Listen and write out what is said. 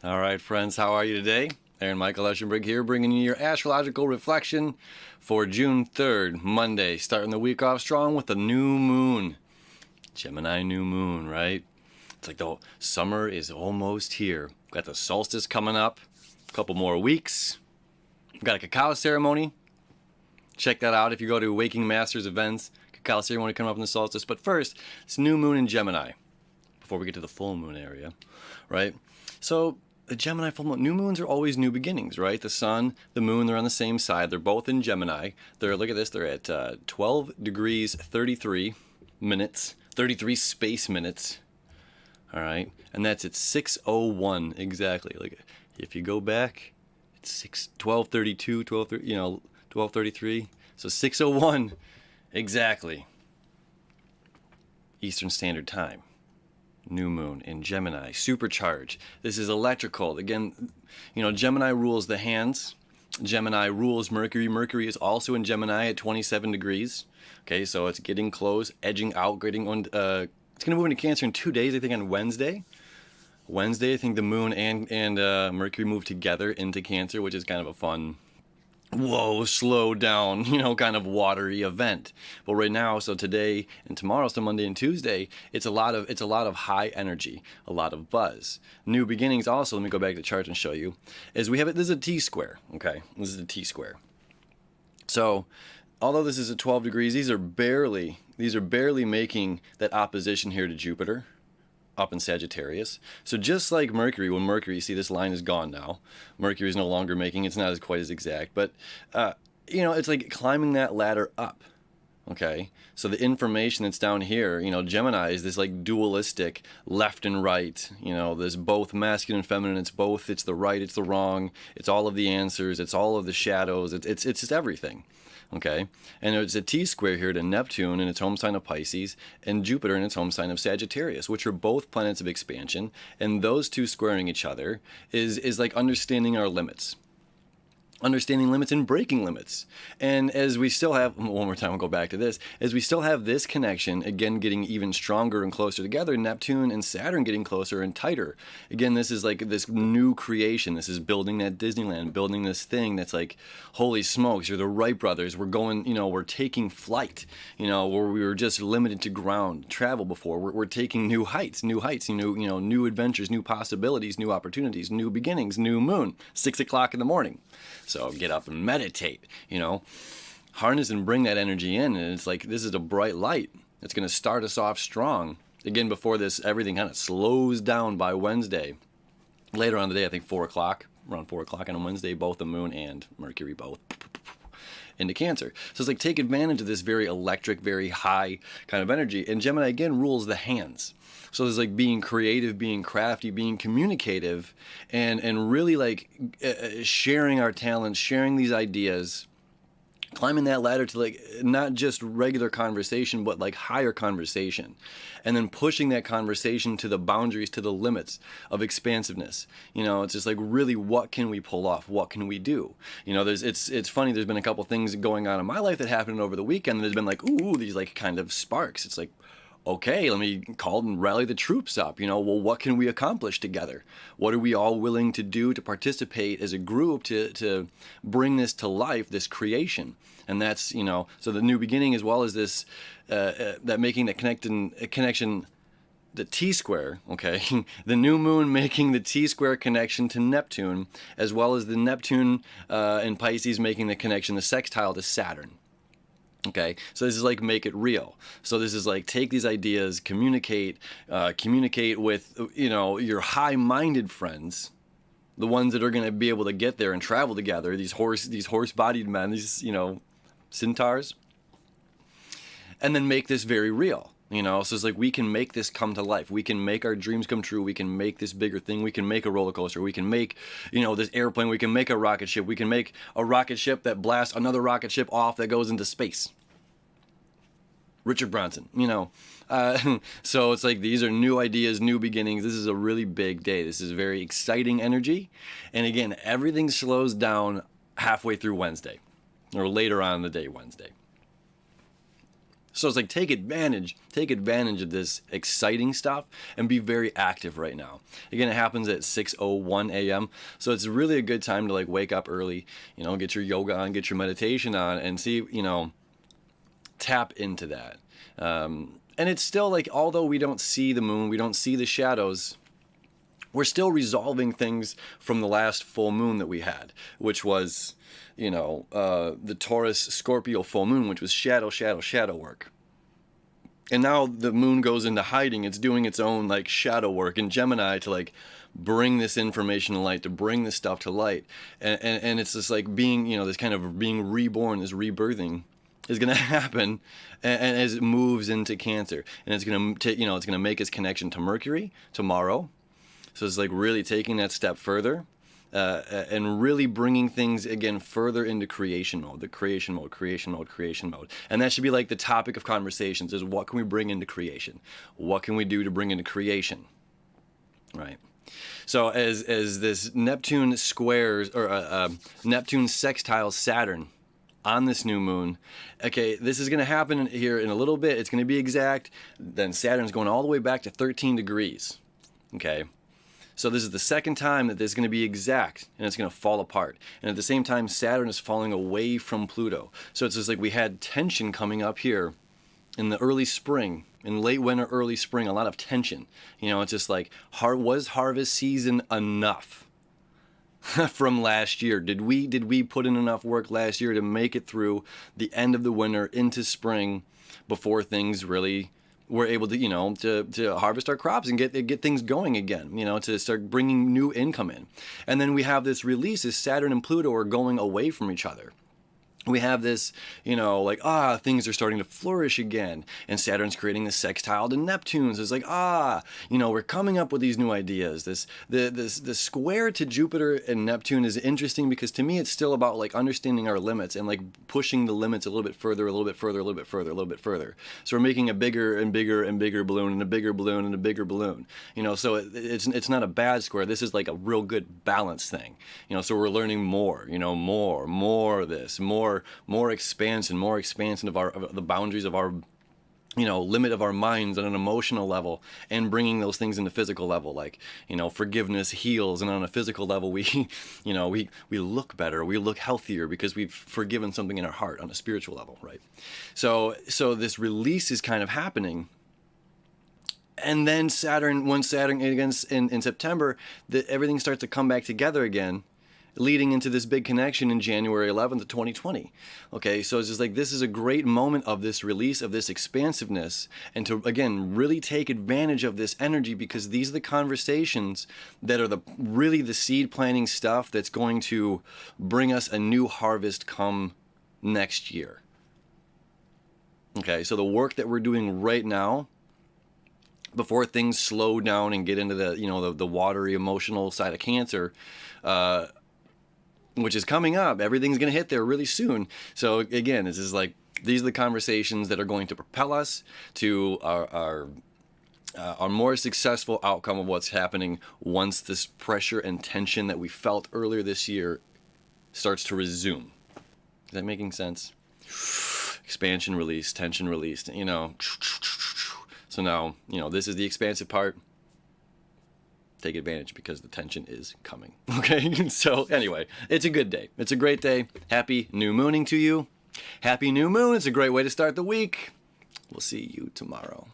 All right, friends, how are you today? Aaron Michael Eschenberg here, bringing you your astrological reflection for June 3rd, Monday, starting the week off strong with the new moon. Gemini New Moon, right? It's like the summer is almost here. We've got the solstice coming up, a couple more weeks. We've got a cacao ceremony. Check that out if you go to Waking Masters events. Cacao ceremony coming up in the solstice. But first, it's new moon in Gemini before we get to the full moon area, right? So the Gemini full moon, new moons are always new beginnings, right? The sun, the moon, they're on the same side. They're both in Gemini. Look at this, they're at 12 degrees 33 minutes, 33 space minutes. All right, and that's at 6:01 exactly. Like if you go back, it's 12:32, 12:33. So 6:01 exactly. Eastern Standard Time. New moon in Gemini, supercharge. This is electrical. Again, Gemini rules the hands. Gemini rules Mercury. Mercury is also in Gemini at 27 degrees. Okay, so it's getting close, edging out, getting on. It's going to move into Cancer in 2 days, I think, on Wednesday. Wednesday, I think the moon and Mercury move together into Cancer, which is kind of a fun, whoa, slow down, kind of watery event. But right now, so today and tomorrow, so Monday and Tuesday, it's a lot of high energy, a lot of buzz. New beginnings also, let me go back to the chart and show you, this is a T-square, okay? This is a T-square. So, although this is at 12 degrees, these are barely making that opposition here to Jupiter up in Sagittarius. So just like Mercury, when Mercury, see this line is gone now. Mercury is no longer making, it's not quite as exact, but it's like climbing that ladder up. Okay, so the information that's down here, Gemini is this like dualistic left and right, there's both masculine and feminine, it's the right, it's the wrong, it's all of the answers, it's all of the shadows, it's just everything. Okay, and it's a T-square here to Neptune in its home sign of Pisces and Jupiter in its home sign of Sagittarius, which are both planets of expansion, and those two squaring each other is like understanding our limits. Understanding limits and breaking limits. And as we still have, one more time, we'll go back to this, as we still have this connection, again, getting even stronger and closer together, Neptune and Saturn getting closer and tighter. Again, this is like this new creation. This is building that Disneyland, building this thing that's like, holy smokes, you're the Wright brothers. We're going, we're taking flight, where we were just limited to ground travel before. We're taking new heights, new adventures, new possibilities, new opportunities, new beginnings, new moon, 6 o'clock in the morning. So get up and meditate, harness and bring that energy in. And it's like, this is a bright light. It's going to start us off strong. Again, before this, everything kind of slows down by Wednesday. Later on in the day, I think 4 o'clock, around 4 o'clock on a Wednesday, both the moon and Mercury both into Cancer. So it's like, take advantage of this very electric, very high kind of energy. And Gemini, again, rules the hands. So there's like being creative, being crafty, being communicative, and really like sharing our talents, sharing these ideas, climbing that ladder to like not just regular conversation, but like higher conversation, and then pushing that conversation to the boundaries, to the limits of expansiveness. It's just like, really, what can we pull off? What can we do? It's funny. There's been a couple things going on in my life that happened over the weekend. There's been like, ooh, these like kind of sparks. It's like, okay, let me call and rally the troops up. Well, what can we accomplish together? What are we all willing to do to participate as a group to bring this to life, this creation? And that's, so the new beginning, as well as this, that making the connection, the T-square, okay? The new moon making the T-square connection to Neptune, as well as the Neptune and Pisces making the connection, the sextile to Saturn. Okay, so this is like, make it real. So this is like, take these ideas, communicate with, your high-minded friends, the ones that are going to be able to get there and travel together, these horse-bodied men, these, centaurs, and then make this very real. So it's like, we can make this come to life. We can make our dreams come true. We can make this bigger thing. We can make a roller coaster. We can make, this airplane. We can make a rocket ship. We can make a rocket ship that blasts another rocket ship off that goes into space. Richard Branson, So it's like, these are new ideas, new beginnings. This is a really big day. This is very exciting energy. And again, everything slows down halfway through Wednesday, or later on in the day Wednesday. So it's like, take advantage of this exciting stuff and be very active right now. Again, it happens at 6:01 a.m. So it's really a good time to like wake up early, you know, get your yoga on, get your meditation on, and see, you know, tap into that. And it's still like, although we don't see the moon, we don't see the shadows, we're still resolving things from the last full moon that we had, which was, you know, the Taurus Scorpio full moon, which was shadow work. And now the moon goes into hiding. It's doing its own like shadow work in Gemini to like bring this information to light, to bring this stuff to light. And it's just like being, you know, this kind of being reborn, this rebirthing is going to happen, and as it moves into Cancer. And it's going to, you know, it's going to make its connection to Mercury tomorrow. So it's like really taking that step further. And really bringing things again further into creation mode, the creation mode. And that should be like the topic of conversations is, what can we bring into creation? What can we do to bring into creation? Right. So as this Neptune squares, or Neptune sextiles Saturn on this new moon, okay, this is going to happen here in a little bit. It's going to be exact. Then Saturn's going all the way back to 13 degrees. Okay. So this is the second time that this is going to be exact, and it's going to fall apart. And at the same time, Saturn is falling away from Pluto. So it's just like we had tension coming up here in the early spring, in late winter, early spring, a lot of tension. You know, it's just like, was harvest season enough from last year? Did we put in enough work last year to make it through the end of the winter into spring before things really we're able to, you know, to harvest our crops and get things going again, you know, to start bringing new income in. And then we have this release, as Saturn and Pluto are going away from each other. We have this, you know, like, things are starting to flourish again. And Saturn's creating this sextile to Neptune. So it's like, you know, we're coming up with these new ideas. The square to Jupiter and Neptune is interesting because to me it's still about like understanding our limits and like pushing the limits a little bit further, a little bit further, a little bit further, a little bit further. So we're making a bigger and bigger and bigger balloon and a bigger balloon and a bigger balloon. You know, so it's not a bad square. This is like a real good balance thing. You know, so we're learning more, you know, more of this, more expansion of the boundaries of our, you know, limit of our minds on an emotional level, and bringing those things into physical level, like, you know, forgiveness heals, and on a physical level we you know, we look better, we look healthier because we've forgiven something in our heart on a spiritual level, right? So this release is kind of happening. And then once Saturn again in September, everything starts to come back together again, leading into this big connection in January 11th of 2020. Okay, so it's just like, this is a great moment of this release, of this expansiveness, and to, again, really take advantage of this energy, because these are the conversations that are really the seed planting stuff that's going to bring us a new harvest come next year. Okay, so the work that we're doing right now, before things slow down and get into the, you know, the watery emotional side of Cancer, which is coming up. Everything's going to hit there really soon. So again, this is like, these are the conversations that are going to propel us to our more successful outcome of what's happening once this pressure and tension that we felt earlier this year starts to resume. Is that making sense? Expansion release, tension released, you know. So now, you know, this is the expansive part. Take advantage because the tension is coming. Okay, so anyway, it's a good day. It's a great day. Happy new mooning to you. Happy new moon. It's a great way to start the week. We'll see you tomorrow.